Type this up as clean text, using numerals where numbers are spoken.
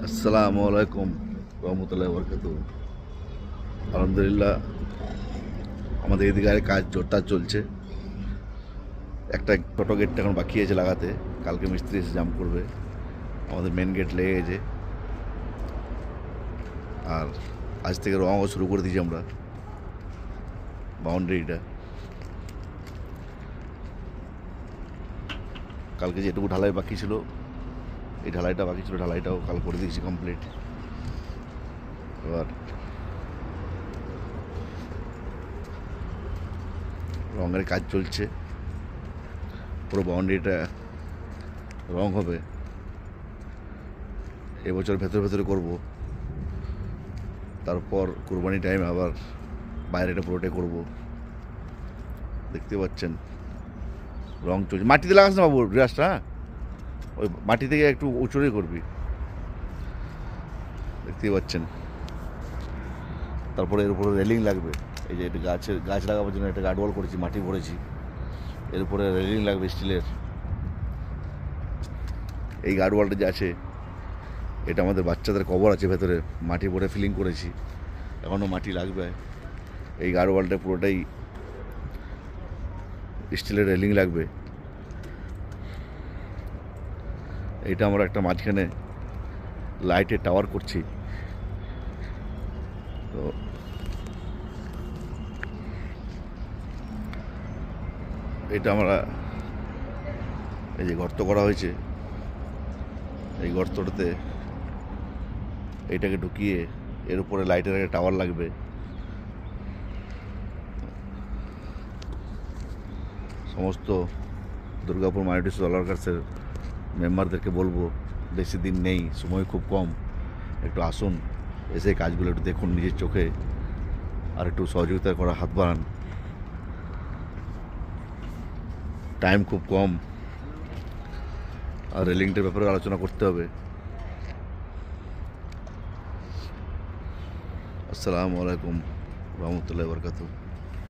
আসসালামু আলাইকুম রহমতুল্লাহ বরকাত। আলহামদুলিল্লাহ, আমাদের এদিকে কাজ জোরদার চলছে। একটা ছোটো গেটটা এখন বাকি আছে লাগাতে, কালকে মিস্ত্রি এসে জাম করবে। আমাদের মেন গেট লেগে গেছে, আর আজ থেকে রঙও শুরু করে দিয়েছি আমরা বাউন্ডারিটা। কালকে যেটুকু ঢালাই বাকি ছিল, এই ঢালাইটা বাকি ছিল, ঢালাইটাও কাল করে দিয়েছি কমপ্লিট। এবার রঙের কাজ চলছে, পুরো বাউন্ডারিটা রং হবে এবছর ভেতরে ভেতরে করব। তারপর কুরবানি টাইম আবার বাইরেটা পুরোটাই করব। দেখতে পাচ্ছেন রং চলছে। মাটিতে লাগাস না বাবু গ্রাসটা, হ্যাঁ ওই মাটি থেকে একটু উঁচুই করবি, দেখতেই পাচ্ছেন। তারপরে এর উপরে রেলিং লাগবে। এই যে এটা গাছ লাগাবার জন্য একটা গার্ডওয়াল করেছি, মাটি ভরেছি, এর উপরে রেলিং লাগবে স্টিলের। এই গার্ডওয়ালটা যে আছে, এটা আমাদের বাচ্চাদের কভার আছে, ভেতরে মাটি ভরে ফিলিং করেছি, এখনও মাটি লাগবে। এই গার্ডওয়ালটা পুরোটাই স্টিলের রেলিং লাগবে। এটা আমরা একটা মাঝখানে লাইটের টাওয়ার করছি। তো এটা আমরা এই যে গর্ত করা হয়েছে, এই গর্তটাতে এইটাকে ঢুকিয়ে এর উপরে লাইটের একটা টাওয়ার লাগবে। সমস্ত দুর্গাপুর মাইনরিটি সোলার কার্সের মেম্বারদেরকে বলবো, বেশি দিন নেই, সময় খুব কম, একটু আসুন, এসে কাজগুলো একটু দেখুন নিজের চোখে, আর একটু সহযোগিতা করার হাত বাড়ান। টাইম খুব কম, আর রেলিংটার ব্যাপারে আলোচনা করতে হবে। আসসালামু আলাইকুম রহমতুল্লাহ বরকাত।